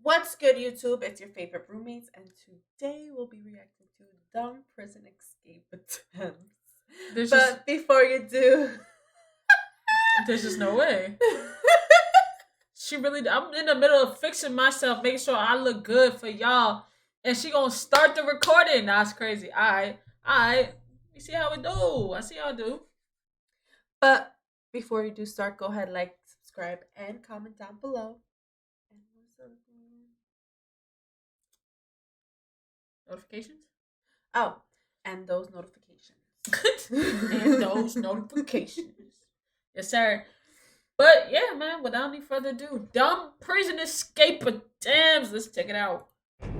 What's good, YouTube? It's your favorite roommates, and today we'll be reacting to dumb prison escape attempts. There's But before you do, there's just no way. I'm in the middle of fixing myself, making sure I look good for y'all, and she gonna start the recording. Nah, it's crazy. Alright. You see how we do? I see how I do. But before you do start, go ahead, like, subscribe, and comment down below. And Notifications? Oh, and those notifications. And those notifications. Yes, sir. But yeah, man, without any further ado, dumb prison escape attempts. Let's check it out.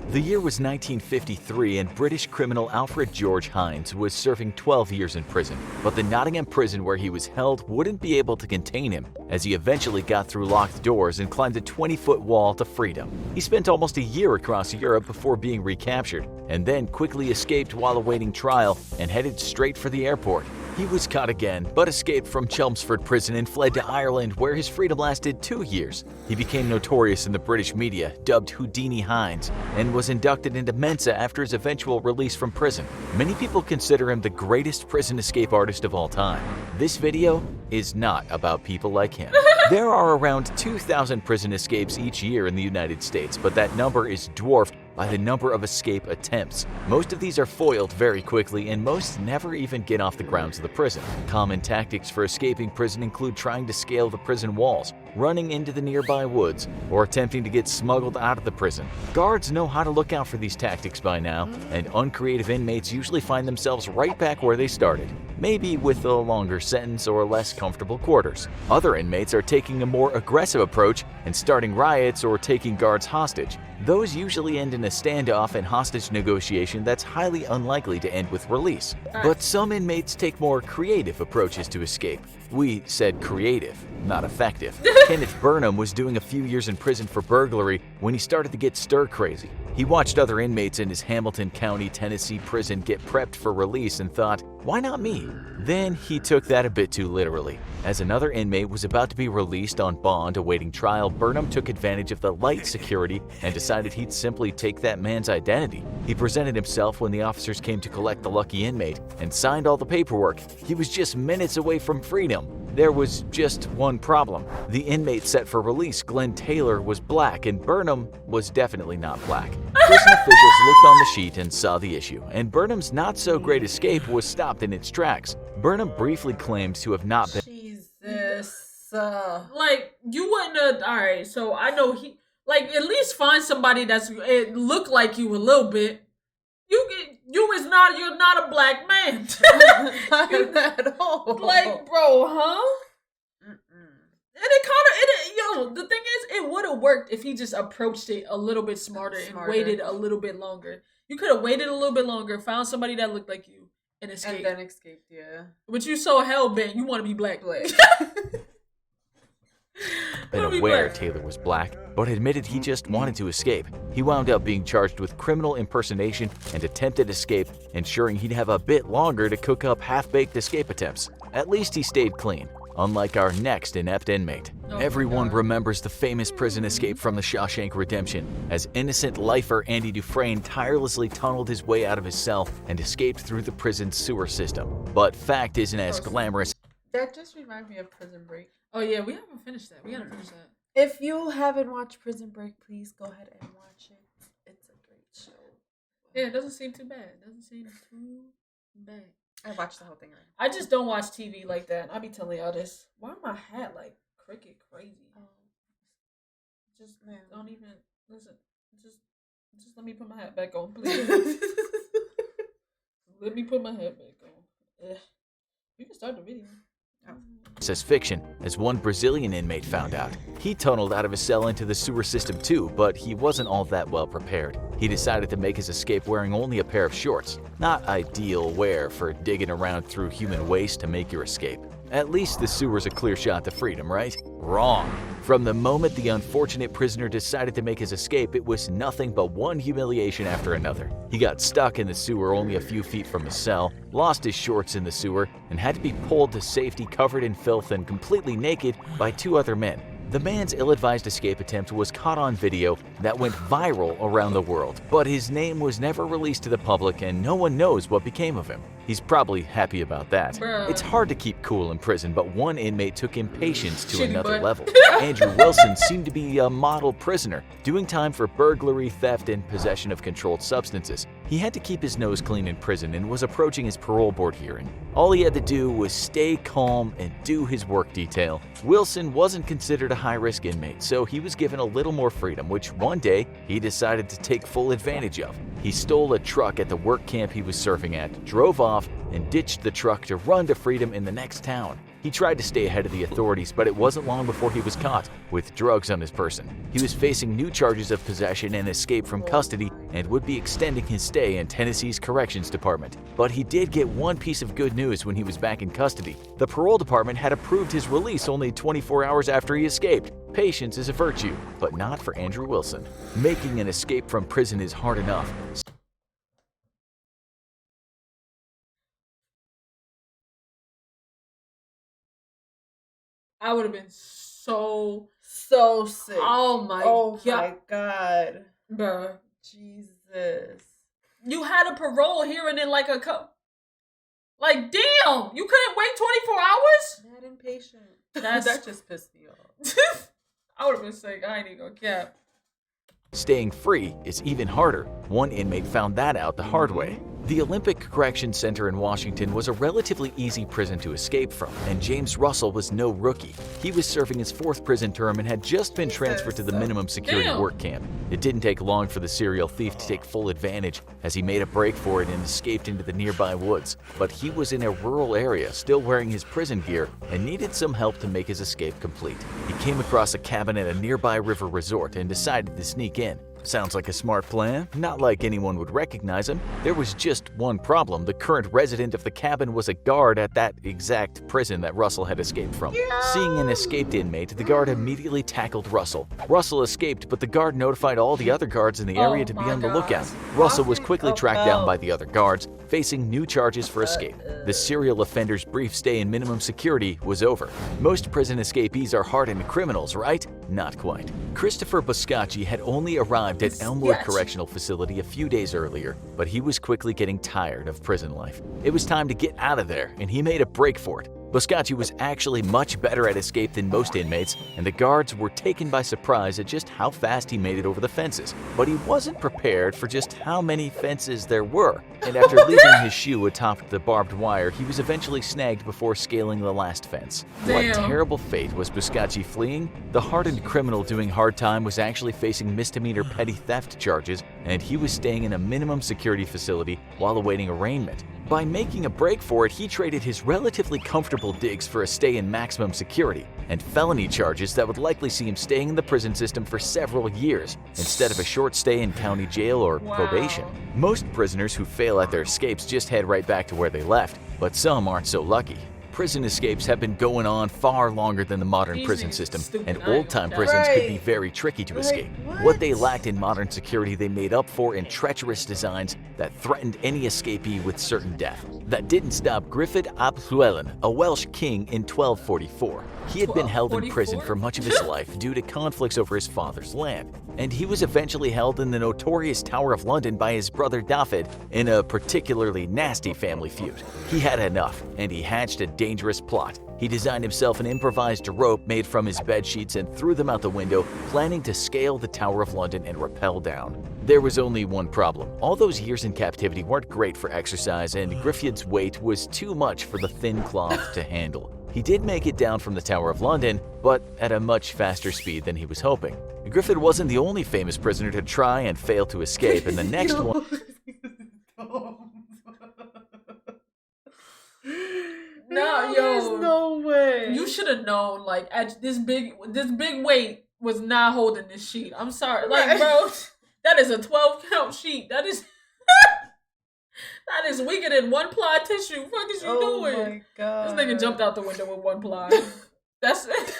The year was 1953 and British criminal Alfred George Hines was serving 12 years in prison. But the Nottingham prison where he was held wouldn't be able to contain him, as he eventually got through locked doors and climbed a 20-foot wall to freedom. He spent almost a year across Europe before being recaptured, and then quickly escaped while awaiting trial and headed straight for the airport. He was caught again, but escaped from Chelmsford prison and fled to Ireland, where his freedom lasted 2 years. He became notorious in the British media, dubbed Houdini Hines, and was inducted into Mensa after his eventual release from prison. Many people consider him the greatest prison escape artist of all time. This video is not about people like him. There are around 2,000 prison escapes each year in the United States, but that number is dwarfed by the number of escape attempts. Most of these are foiled very quickly, and most never even get off the grounds of the prison. Common tactics for escaping prison include trying to scale the prison walls, running into the nearby woods, or attempting to get smuggled out of the prison. Guards know how to look out for these tactics by now, and uncreative inmates usually find themselves right back where they started, maybe with a longer sentence or less comfortable quarters. Other inmates are taking a more aggressive approach and starting riots or taking guards hostage. Those usually end in a standoff and hostage negotiation that's highly unlikely to end with release. But some inmates take more creative approaches to escape. We said creative, not effective. Kenneth Burnham was doing a few years in prison for burglary when he started to get stir-crazy. He watched other inmates in his Hamilton County, Tennessee prison get prepped for release and thought, why not me? Then he took that a bit too literally. As another inmate was about to be released on bond awaiting trial, Burnham took advantage of the light security and decided he'd simply take that man's identity. He presented himself when the officers came to collect the lucky inmate and signed all the paperwork. He was just minutes away from freedom. There was just one problem. The inmate set for release, Glenn Taylor, was black and Burnham was definitely not black. Prison officials looked on the sheet and saw the issue, and Burnham's not-so-great escape was stopped in its tracks. Burnham briefly claimed to have not been— Jesus. Like, you wouldn't have. Alright, so I know he. Like, at least find somebody it look like you a little bit. You're not a black man. Not at all. Like, bro, huh? And the thing is, it would have worked if he just approached it a little bit smarter and waited a little bit longer. You could have waited a little bit longer, found somebody that looked like you, and escaped. And then escaped, yeah. But you so hell-bent, you want to be black. been aware Taylor was black, but admitted he just wanted to escape. He wound up being charged with criminal impersonation and attempted escape, ensuring he'd have a bit longer to cook up half-baked escape attempts. At least he stayed clean, unlike our next inept inmate. Everyone remembers the famous prison escape from the Shawshank Redemption, as innocent lifer Andy Dufresne tirelessly tunneled his way out of his cell and escaped through the prison's sewer system. But fact isn't as glamorous. That just reminds me of Prison Break. Oh yeah, we haven't finished that. We gotta finish that. If you haven't watched Prison Break, please go ahead and watch it. It's a great show. Yeah, it doesn't seem too bad. It doesn't seem too bad. I watched the whole thing already. I just don't watch TV like that. I be telling y'all this. Why my hat like crooked crazy? Just don't even listen. Just let me put my hat back on, please. Let me put my hat back on. Ugh. You can start the video. Says fiction, as one Brazilian inmate found out. He tunneled out of his cell into the sewer system too, but he wasn't all that well prepared. He decided to make his escape wearing only a pair of shorts. Not ideal wear for digging around through human waste to make your escape. At least the sewer's a clear shot to freedom, right? Wrong. From the moment the unfortunate prisoner decided to make his escape, it was nothing but one humiliation after another. He got stuck in the sewer only a few feet from his cell, lost his shorts in the sewer, and had to be pulled to safety covered in filth and completely naked by two other men. The man's ill-advised escape attempt was caught on video that went viral around the world, but his name was never released to the public and no one knows what became of him. He's probably happy about that. Bruh. It's hard to keep cool in prison, but one inmate took impatience to Shitty another butt. level. Andrew Wilson seemed to be a model prisoner, doing time for burglary, theft, and possession of controlled substances. He had to keep his nose clean in prison and was approaching his parole board hearing. All he had to do was stay calm and do his work detail. Wilson wasn't considered a high-risk inmate, so he was given a little more freedom, which one day he decided to take full advantage of. He stole a truck at the work camp he was serving at, drove off, and ditched the truck to run to freedom in the next town. He tried to stay ahead of the authorities, but it wasn't long before he was caught with drugs on his person. He was facing new charges of possession and escape from custody and would be extending his stay in Tennessee's Corrections Department. But he did get one piece of good news when he was back in custody. The parole department had approved his release only 24 hours after he escaped. Patience is a virtue, but not for Andrew Wilson. Making an escape from prison is hard enough. I would have been so sick. Oh my god. Bruh. Jesus. You had a parole hearing in like like, damn! You couldn't wait 24 hours? Mad impatient. That just pissed me off. I would have been sick. I ain't even gonna cap. Staying free is even harder. One inmate found that out the hard way. The Olympic Correction Center in Washington was a relatively easy prison to escape from, and James Russell was no rookie. He was serving his 4th prison term and had just been transferred to the minimum security work camp. It didn't take long for the serial thief to take full advantage as he made a break for it and escaped into the nearby woods. But he was in a rural area, still wearing his prison gear, and needed some help to make his escape complete. He came across a cabin at a nearby river resort and decided to sneak in. Sounds like a smart plan. Not like anyone would recognize him. There was just one problem. The current resident of the cabin was a guard at that exact prison that Russell had escaped from. Seeing an escaped inmate, the guard immediately tackled Russell. Russell escaped, but the guard notified all the other guards in the area to be on the lookout. Russell was quickly tracked down by the other guards, facing new charges for escape. The serial offender's brief stay in minimum security was over. Most prison escapees are hardened criminals, right? Not quite. Christopher Boscacci had only arrived at Elmwood Correctional Facility a few days earlier, but he was quickly getting tired of prison life. It was time to get out of there, and he made a break for it. Boscacci was actually much better at escape than most inmates, and the guards were taken by surprise at just how fast he made it over the fences. But he wasn't prepared for just how many fences there were, and after leaving his shoe atop the barbed wire, he was eventually snagged before scaling the last fence. What terrible fate was Boscacci fleeing? The hardened criminal doing hard time was actually facing misdemeanor petty theft charges, and he was staying in a minimum security facility while awaiting arraignment. By making a break for it, he traded his relatively comfortable digs for a stay in maximum security and felony charges that would likely see him staying in the prison system for several years instead of a short stay in county jail or probation. Most prisoners who fail at their escapes just head right back to where they left, but some aren't so lucky. Prison escapes have been going on far longer than the modern prison system, and old-time prisons could be very tricky to escape. What they lacked in modern security they made up for in treacherous designs that threatened any escapee with certain death. That didn't stop Griffith ap Llywelyn, a Welsh king, in 1244. He had been held in prison for much of his life due to conflicts over his father's land, and he was eventually held in the notorious Tower of London by his brother Dafydd in a particularly nasty family feud. He had enough, and he hatched a dangerous plot. He designed himself an improvised rope made from his bed sheets and threw them out the window, planning to scale the Tower of London and rappel down. There was only one problem. All those years in captivity weren't great for exercise, and Griffith's weight was too much for the thin cloth to handle. He did make it down from the Tower of London, but at a much faster speed than he was hoping. Griffith wasn't the only famous prisoner to try and fail to escape, and the next one... No, there's no way. You should have known. Like, at this big weight was not holding this sheet. I'm sorry, like, bro, that is a 12 count sheet. That is weaker than one ply tissue. What is you doing? Oh my god! This nigga jumped out the window with one ply. That's it.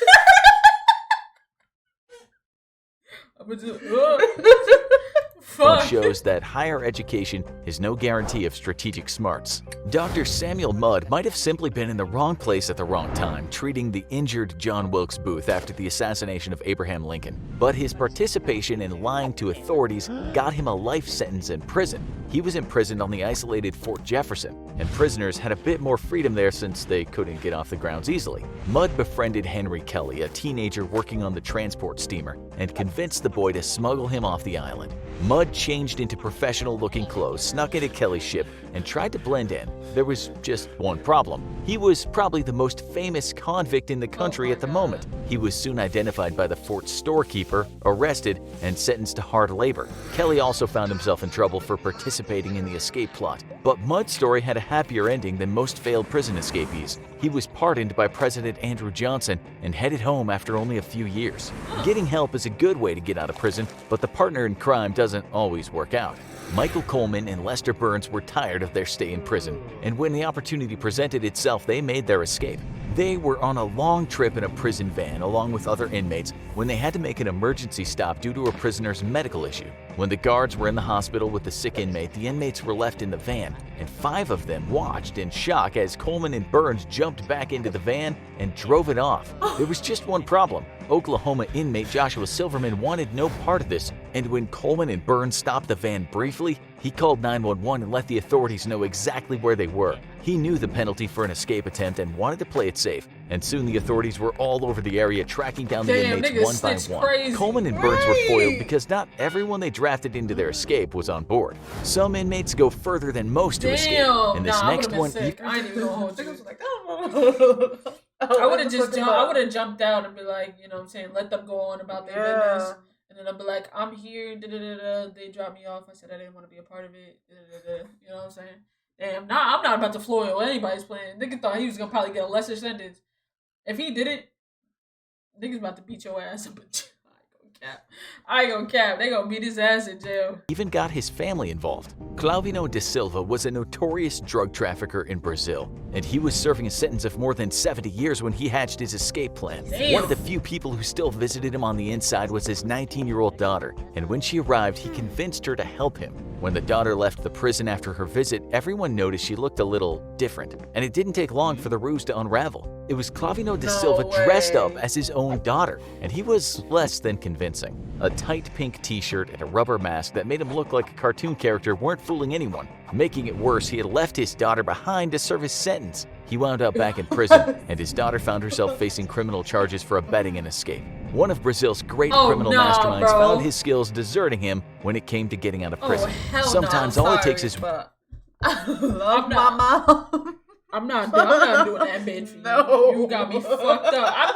One shows that higher education is no guarantee of strategic smarts. Dr. Samuel Mudd might have simply been in the wrong place at the wrong time, treating the injured John Wilkes Booth after the assassination of Abraham Lincoln. But his participation in lying to authorities got him a life sentence in prison. He was imprisoned on the isolated Fort Jefferson, and prisoners had a bit more freedom there since they couldn't get off the grounds easily. Mudd befriended Henry Kelly, a teenager working on the transport steamer, and convinced the boy to smuggle him off the island. Mudd changed into professional-looking clothes, snuck into Kelly's ship, and tried to blend in. There was just one problem. He was probably the most famous convict in the country at the moment. He was soon identified by the fort's storekeeper, arrested, and sentenced to hard labor. Kelly also found himself in trouble for participating in the escape plot. But Mudd's story had a happier ending than most failed prison escapees. He was pardoned by President Andrew Johnson and headed home after only a few years. Getting help is a good way to get out of prison, but the partner in crime doesn't always work out. Michael Coleman and Lester Burns were tired of their stay in prison, and when the opportunity presented itself, they made their escape. They were on a long trip in a prison van along with other inmates when they had to make an emergency stop due to a prisoner's medical issue. When the guards were in the hospital with the sick inmate, the inmates were left in the van, and 5 of them watched in shock as Coleman and Burns jumped back into the van and drove it off. There was just one problem. Oklahoma inmate Joshua Silverman wanted no part of this, and when Coleman and Burns stopped the van briefly, he called 911 and let the authorities know exactly where they were. He knew the penalty for an escape attempt and wanted to play it safe, and soon the authorities were all over the area tracking down the inmates one by one. Crazy. Coleman and Burns were foiled because not everyone they drafted into their escape was on board. Some inmates go further than most to escape, and this next one... I didn't even know I would have just jumped. I would have jumped out and be like, you know what I'm saying, let them go on about their business. And then I'd be like, I'm here, they dropped me off. I said I didn't want to be a part of it. You know what I'm saying? Damn, I'm not about to foil anybody's plan. Nigga thought he was going to probably get a lesser sentence. If he did it, niggas about to beat your ass. I ain't gonna cap. They gonna beat his ass in jail. Even got his family involved. Claudino da Silva was a notorious drug trafficker in Brazil, and he was serving a sentence of more than 70 years when he hatched his escape plan. Damn. One of the few people who still visited him on the inside was his 19-year-old daughter, and when she arrived, he convinced her to help him. When the daughter left the prison after her visit, everyone noticed she looked a little different, and it didn't take long for the ruse to unravel. It was Claudino da Silva dressed up as his own daughter, and he was less than convincing. A tight pink t-shirt and a rubber mask that made him look like a cartoon character weren't fooling anyone. Making it worse, he had left his daughter behind to serve his sentence. He wound up back in prison, and his daughter found herself facing criminal charges for abetting an escape. One of Brazil's great criminal masterminds found his skills deserting him when it came to getting out of prison. Sometimes all it takes is... I love my mom. I'm not doing that bitch for you. No. You got me fucked up. I'm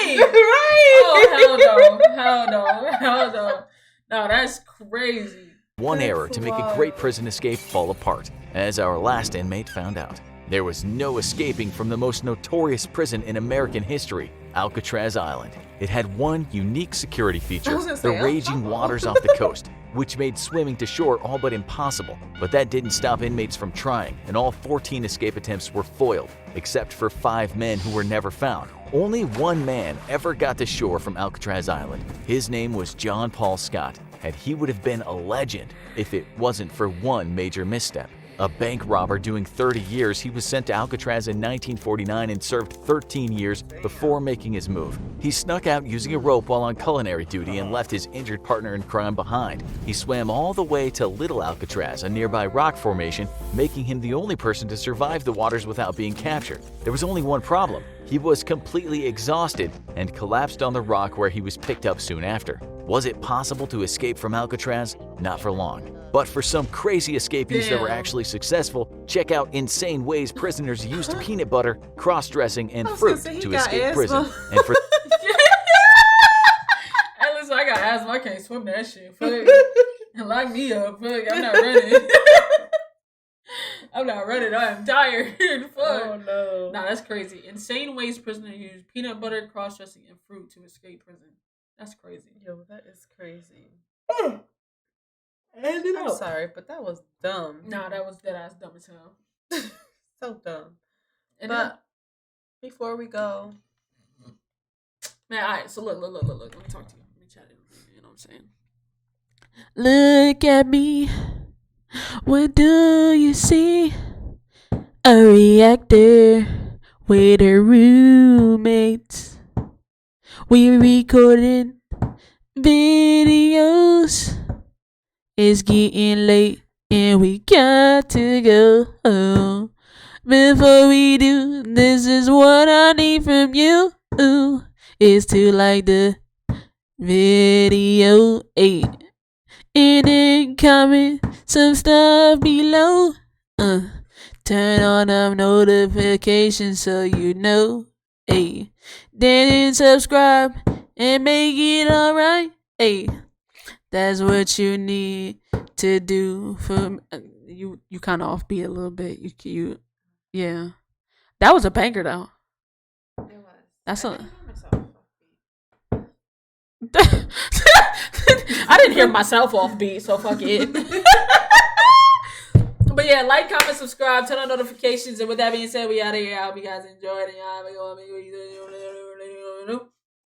19! Right? Oh, hell no. No, that's crazy. One error to make a great prison escape fall apart, as our last inmate found out. There was no escaping from the most notorious prison in American history, Alcatraz Island. It had one unique security feature, the raging waters off the coast, which made swimming to shore all but impossible. But that didn't stop inmates from trying, and all 14 escape attempts were foiled, except for 5 men who were never found. Only one man ever got to shore from Alcatraz Island. His name was John Paul Scott, and he would have been a legend if it wasn't for one major misstep. A bank robber doing 30 years, he was sent to Alcatraz in 1949 and served 13 years before making his move. He snuck out using a rope while on culinary duty and left his injured partner in crime behind. He swam all the way to Little Alcatraz, a nearby rock formation, making him the only person to survive the waters without being captured. There was only one problem. He was completely exhausted and collapsed on the rock where he was picked up soon after. Was it possible to escape from Alcatraz? Not for long. But for some crazy escapees that were actually successul, check out insane ways prisoners used peanut butter, cross-dressing, and fruit to escape prison. And for Hey, listen, I got asthma. I can't swim that shit. Fuck. Lock me up. Fuck. I'm not running. I'm not running. I am tired. Fuck. Oh, no. Nah, that's crazy. Insane ways prisoners use peanut butter, cross-dressing, and fruit to escape prison. That's crazy. Yo, that is crazy. And I'm sorry, but that was dumb. Nah, that was dead ass dumb as hell. So dumb. But before we go, man, alright, so look. Let me talk to you. Let me chat in. You know what I'm saying? Look at me. What do you see? A reactor with her roommates. We recording videos. It's getting late and we got to go. Before we do, this is what I need from you. Is to like the video 8 and then comment some stuff below. Turn on them notifications so you know. Hey, then subscribe and make it alright. Hey, that's what you need to do for you. You kind of offbeat a little bit. You, yeah. That was a banger though. It was. That's I a. didn't hear myself I didn't hear myself offbeat, so fuck it. But yeah, like, comment, subscribe, turn on notifications, and with that being said, we out of here. I hope you guys enjoyed, and y'all